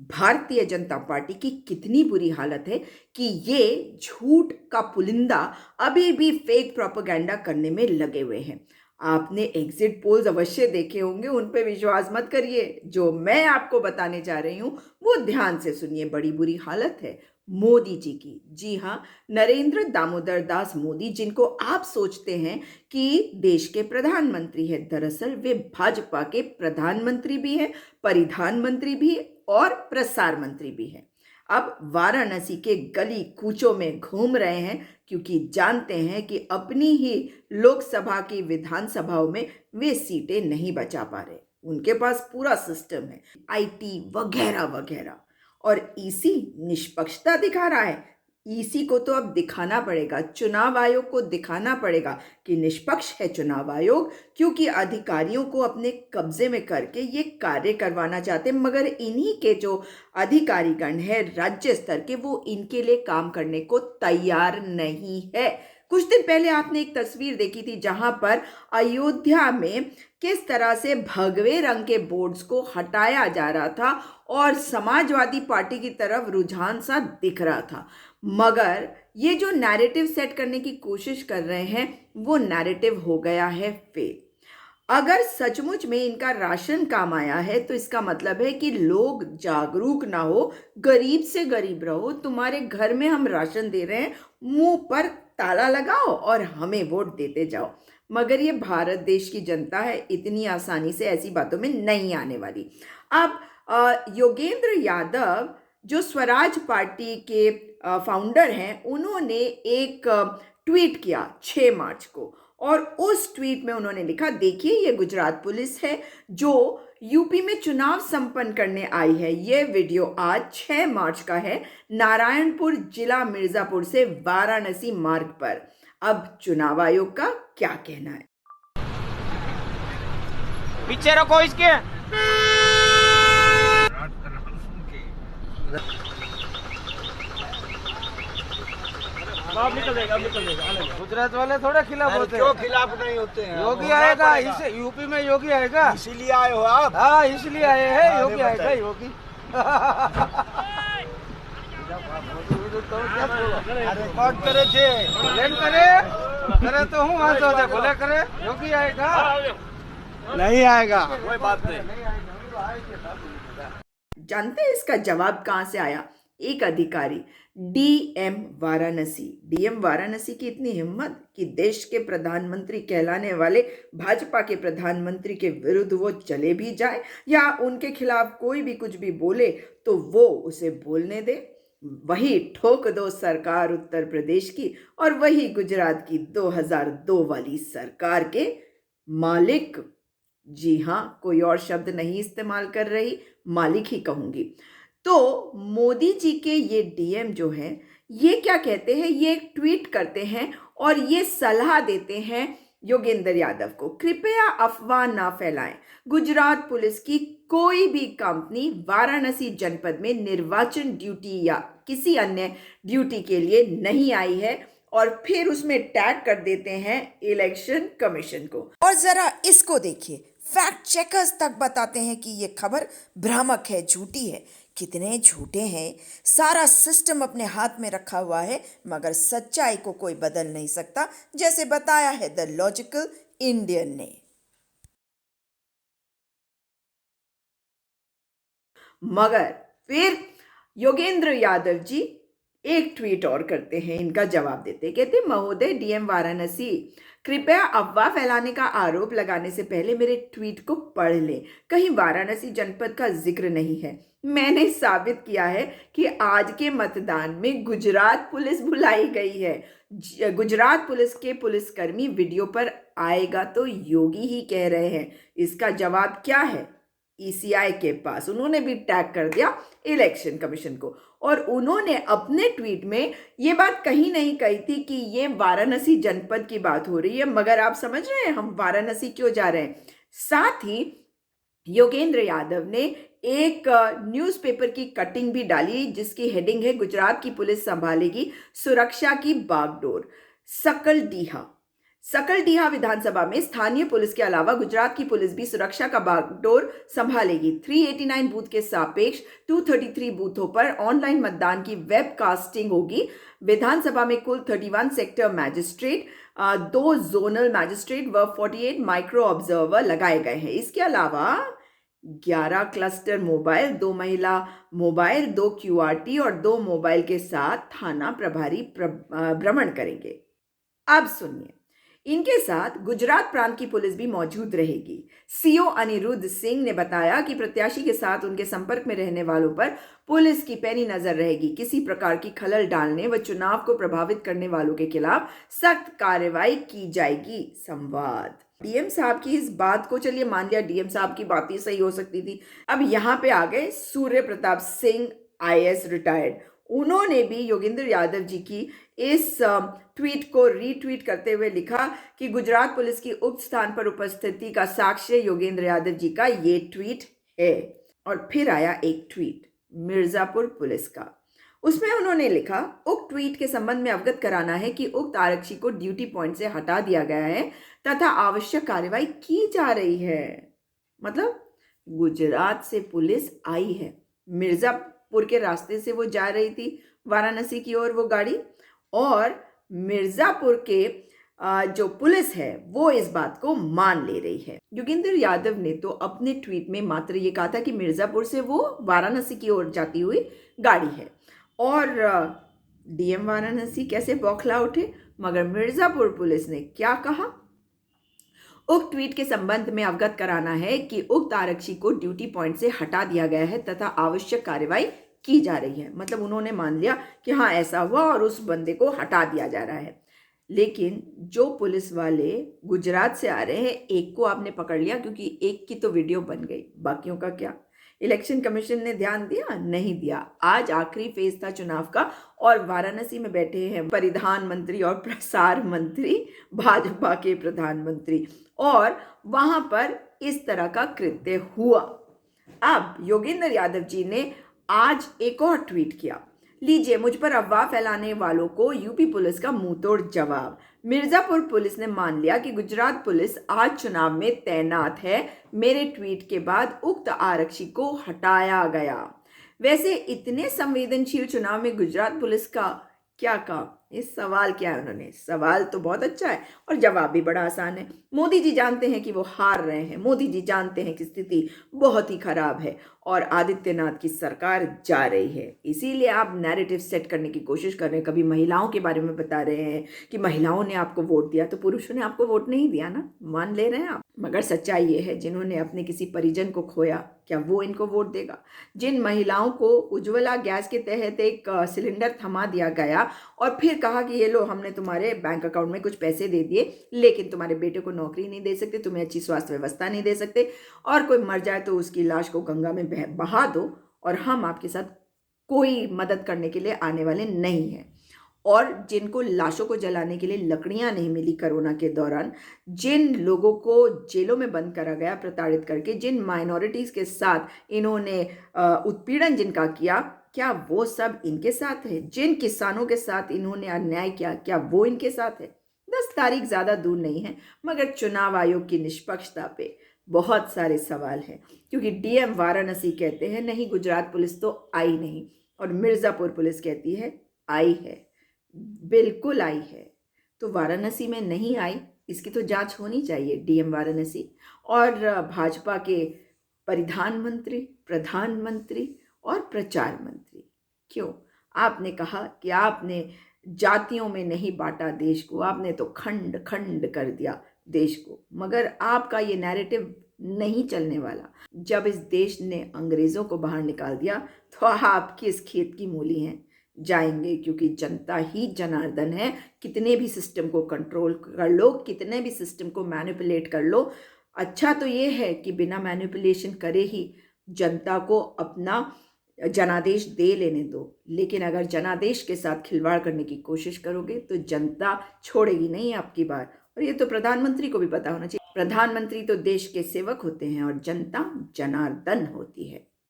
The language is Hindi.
भारतीय जनता पार्टी की कितनी बुरी हालत है कि ये झूठ का पुलिंदा अभी भी फेक प्रोपेगेंडा करने में लगे हुए हैं। आपने एग्जिट पोल्स अवश्य देखे होंगे, उन पे विश्वास मत करिए। जो मैं आपको बताने जा रही हूं वो ध्यान से सुनिए। बड़ी बुरी हालत है मोदी जी की। जी हाँ, नरेंद्र दामोदर दास मोदी, जिनको आप सोचते हैं कि देश के प्रधानमंत्री है, दरअसल वे भाजपा के प्रधानमंत्री भी हैं, परिधान मंत्री भी और प्रसार मंत्री भी हैं। अब वाराणसी के गली कूचों में घूम रहे हैं क्योंकि जानते हैं कि अपनी ही लोकसभा की विधानसभाओं में वे सीटें नहीं बचा पा रहे। उनके पास पूरा सिस्टम है, आईटी वगैरह वगैरह, और ईसी निष्पक्षता दिखा रहा है। ईसी को तो अब दिखाना पड़ेगा, चुनाव आयोग को दिखाना पड़ेगा कि निष्पक्ष है चुनाव आयोग, क्योंकि अधिकारियों को अपने कब्जे में करके ये कार्य करवाना चाहते हैं। मगर इन्हीं के जो अधिकारीगण है राज्य स्तर के, वो इनके लिए काम करने को तैयार नहीं है। कुछ दिन पहले आपने एक तस्वीर देखी थी जहां पर अयोध्या में किस तरह से भगवे रंग के बोर्ड्स को हटाया जा रहा था और समाजवादी पार्टी की तरफ रुझान सा दिख रहा था। मगर ये जो नैरेटिव सेट करने की कोशिश कर रहे हैं वो नैरेटिव हो गया है फेल। अगर सचमुच में इनका राशन काम आया है तो इसका मतलब है कि लोग जागरूक ना हो, गरीब से गरीब रहो, तुम्हारे घर में हम राशन दे रहे हैं, मुंह पर ताला लगाओ और हमें वोट देते जाओ। मगर ये भारत देश की जनता है, इतनी आसानी से ऐसी बातों में नहीं आने वाली। अब योगेंद्र यादव जो स्वराज पार्टी के फाउंडर हैं, उन्होंने एक ट्वीट किया 6 मार्च को, और उस ट्वीट में उन्होंने लिखा, देखिए ये गुजरात पुलिस है जो यूपी में चुनाव संपन्न करने आई है। ये वीडियो आज 6 मार्च का है, नारायणपुर जिला मिर्जापुर से वाराणसी मार्ग पर। अब चुनाव आयोग का क्या कहना है? पीछे रखो इसके। अब निकल जाएगा, अब निकल जाएगा। गुजरात वाले थोड़े खिलाफ होते हैं। क्यों खिलाफ नहीं होते हैं? योगी आएगा, इसे यूपी में योगी आएगा, इसीलिए आए हो आप? हाँ इसलिए आए हैं, योगी आएगा योगी। रिकॉर्ड करे थे, लेन करे करे तो हूँ वहाँ से बोले करे योगी आएगा, नहीं आएगा। कोई बात नहीं। जानते हैं इसका जवाब कहां से आया? एक अधिकारी, डीएम वाराणसी की इतनी हिम्मत कि देश के प्रधानमंत्री कहलाने वाले भाजपा के प्रधानमंत्री के विरुद्ध वो चले भी जाए या उनके खिलाफ कोई भी कुछ भी बोले तो वो उसे बोलने दे। वही ठोक दो सरकार उत्तर प्रदेश की और वही गुजरात की 2002 वाली सरकार के मालिक। जी हाँ, कोई और शब्द नहीं इस्तेमाल कर रही, मालिक ही कहूंगी। तो मोदी जी के ये डीएम जो हैं, ये क्या कहते हैं, ये एक ट्वीट करते हैं और ये सलाह देते हैं योगेंद्र यादव को, कृपया अफवाह ना फैलाएं। गुजरात पुलिस की कोई भी कंपनी वाराणसी जनपद में निर्वाचन ड्यूटी या किसी अन्य ड्यूटी के लिए नहीं आई है, और फिर उसमें टैग कर देते हैं इलेक्शन कमीशन को। और जरा इसको देखिए, फैक्ट चेकर्स तक बताते हैं कि ये खबर भ्रामक है, झूठी है। कितने झूठे हैं, सारा सिस्टम अपने हाथ में रखा हुआ है, मगर सच्चाई को कोई बदल नहीं सकता, जैसे बताया है द लॉजिकल इंडियन ने। मगर फिर योगेंद्र यादव जी एक ट्वीट और करते हैं, इनका जवाब देते, कहते, महोदय डीएम वाराणसी, कृपया अफवाह फैलाने का आरोप लगाने से पहले मेरे ट्वीट को पढ़ लें। कहीं वाराणसी जनपद का जिक्र नहीं है। मैंने साबित किया है कि आज के मतदान में गुजरात पुलिस बुलाई गई है। गुजरात पुलिस के पुलिसकर्मी वीडियो पर आएगा तो योगी ही कह रहे हैं। इसका जवाब क्या है? ईसीआई के पास। उन्होंने भी टैग कर दिया इलेक्शन कमीशन को, और उन्होंने अपने ट्वीट में ये बात कहीं नहीं कही थी कि ये वाराणसी जनपद की बात हो रही है। मगर आप समझ रहे हैं हम वाराणसी क्यों जा रहे हैं? साथ ही योगेंद्र यादव ने एक न्यूज़पेपर की कटिंग भी डाली जिसकी हेडिंग है, गुजरात की पुलिस संभालेगी सुरक्षा की बागडोर, सकल डीहा। सकलडीहा विधानसभा में स्थानीय पुलिस के अलावा गुजरात की पुलिस भी सुरक्षा का बागडोर संभालेगी। 389 बूथ के सापेक्ष 233 बूथों पर ऑनलाइन मतदान की वेबकास्टिंग होगी। विधानसभा में कुल 31 सेक्टर मैजिस्ट्रेट, 2 जोनल मैजिस्ट्रेट व 48 माइक्रो ऑब्जर्वर लगाए गए हैं। इसके अलावा 11 क्लस्टर मोबाइल, 2 महिला मोबाइल, 2 QRT और 2 मोबाइल के साथ थाना प्रभारी भ्रमण करेंगे। अब सुनिए, इनके साथ गुजरात प्रांत की पुलिस भी मौजूद रहेगी। सीओ अनिरुद्ध सिंह ने बताया कि प्रत्याशी के साथ उनके संपर्क में रहने वालों पर पुलिस की पैनी नजर रहेगी। किसी प्रकार की खलल डालने व चुनाव को प्रभावित करने वालों के खिलाफ सख्त कार्रवाई की जाएगी। संवाद डीएम साहब की इस बात को, चलिए मान लिया डीएम साहब की बात ही सही हो सकती थी। अब यहाँ पे आ गए सूर्य प्रताप सिंह IAS रिटायर्ड। उन्होंने भी योगेंद्र यादव जी की इस ट्वीट को रीट्वीट करते हुए लिखा कि गुजरात पुलिस की उक्त स्थान पर उपस्थिति का साक्ष्य योगेंद्र यादव जी का ये ट्वीट है। और फिर आया एक ट्वीट मिर्जापुर पुलिस का। उसमें उन्होंने लिखा, उक्त ट्वीट के संबंध में अवगत कराना है कि उक्त आरक्षी को ड्यूटी पॉइंट से हटा दिया गया है तथा आवश्यक कार्रवाई की जा रही है। मतलब गुजरात से पुलिस आई है, मिर्जापुर के रास्ते से वो जा रही थी वाराणसी की ओर वो गाड़ी, और मिर्जापुर के जो पुलिस है वो इस बात को मान ले रही है। योगेंद्र यादव ने तो अपने ट्वीट में मात्र ये कहा था कि मिर्जापुर से वो वाराणसी की ओर जाती हुई गाड़ी है, और डीएम वाराणसी कैसे बौखला उठे। मगर मिर्जापुर पुलिस ने क्या कहा, उक्त ट्वीट के संबंध में अवगत कराना है कि उक्त आरक्षी को ड्यूटी पॉइंट से हटा दिया गया है तथा आवश्यक कार्रवाई की जा रही है। मतलब उन्होंने मान लिया कि हाँ ऐसा हुआ और उस बंदे को हटा दिया जा रहा है। लेकिन जो पुलिस वाले गुजरात से आ रहे हैं, एक को आपने पकड़ लिया क्योंकि एक की तो वीडियो बन गई, बाकियों का क्या? इलेक्शन कमीशन ने ध्यान दिया? नहीं दिया। आज आखिरी फेज था चुनाव का और वाराणसी में बैठे हैं परिधान मंत्री और प्रसार मंत्री, भाजपा के प्रधानमंत्री, और वहां पर इस तरह का कृत्य हुआ। अब योगेंद्र यादव जी ने आज एक और ट्वीट किया, लीजिए मुझ पर अफवाह फैलाने वालों को यूपी पुलिस का मुंहतोड़ जवाब। मिर्जापुर पुलिस ने मान लिया कि गुजरात पुलिस आज चुनाव में तैनात है। मेरे ट्वीट के बाद उक्त आरक्षी को हटाया गया। वैसे इतने संवेदनशील चुनाव में गुजरात पुलिस का क्या काम? इस सवाल क्या है उन्होंने? सवाल तो बहुत अच्छा है और जवाब भी बड़ा आसान है। मोदी जी जानते हैं कि वो हार रहे हैं, मोदी जी जानते हैं कि स्थिति बहुत ही खराब है और आदित्यनाथ की सरकार जा रही है। इसीलिए आप नैरेटिव सेट करने की कोशिश कर रहे हैं। कभी महिलाओं के बारे में बता रहे हैं कि महिलाओं ने आपको वोट दिया, तो पुरुषों ने आपको वोट नहीं दिया ना, मान ले रहे हैं आप। मगर सच्चाई ये है, जिन्होंने अपने किसी परिजन को खोया, क्या वो इनको वोट देगा? जिन महिलाओं को उज्ज्वला गैस के तहत एक सिलेंडर थमा दिया गया और फिर कहा कि ये लो हमने तुम्हारे बैंक अकाउंट में कुछ पैसे दे दिए, लेकिन तुम्हारे बेटे को नौकरी नहीं दे सकते, तुम्हें अच्छी स्वास्थ्य व्यवस्था नहीं दे सकते, और कोई मर जाए तो उसकी लाश को गंगा में बहा दो और हम आपके साथ कोई मदद करने के लिए आने वाले नहीं हैं। और जिनको लाशों को जलाने के लिए लकड़ियां नहीं मिली कोरोना के दौरान, जिन लोगों को जेलों में बंद करा गया प्रताड़ित करके, जिन माइनॉरिटीज़ के साथ इन्होंने उत्पीड़न जिनका किया, क्या वो सब इनके साथ है? जिन किसानों के साथ इन्होंने अन्याय किया, क्या वो इनके साथ है? 10 तारीख ज़्यादा दूर नहीं है, मगर चुनाव आयोग की निष्पक्षता पे बहुत सारे सवाल हैं। क्योंकि डीएम वाराणसी कहते हैं नहीं गुजरात पुलिस तो आई नहीं, और मिर्ज़ापुर पुलिस कहती है आई है, बिल्कुल आई है। तो वाराणसी में नहीं आई, इसकी तो जांच होनी चाहिए। डीएम वाराणसी और भाजपा के परिधान मंत्री, प्रधानमंत्री और प्रचार मंत्री, क्यों? आपने कहा कि आपने जातियों में नहीं बांटा देश को, आपने तो खंड खंड कर दिया देश को, मगर आपका ये नैरेटिव नहीं चलने वाला। जब इस देश ने अंग्रेज़ों को बाहर निकाल दिया तो आप किस खेत की मूली हैं? जाएंगे, क्योंकि जनता ही जनार्दन है। कितने भी सिस्टम को कंट्रोल कर लो, कितने भी सिस्टम को मैनिपुलेट कर लो, अच्छा तो ये है कि बिना मैनिपुलेशन करे ही जनता को अपना जनादेश दे लेने दो। लेकिन अगर जनादेश के साथ खिलवाड़ करने की कोशिश करोगे तो जनता छोड़ेगी नहीं आपकी बात। और ये तो प्रधानमंत्री को भी पता होना चाहिए। प्रधानमंत्री तो देश के सेवक होते हैं और जनता जनार्दन होती है।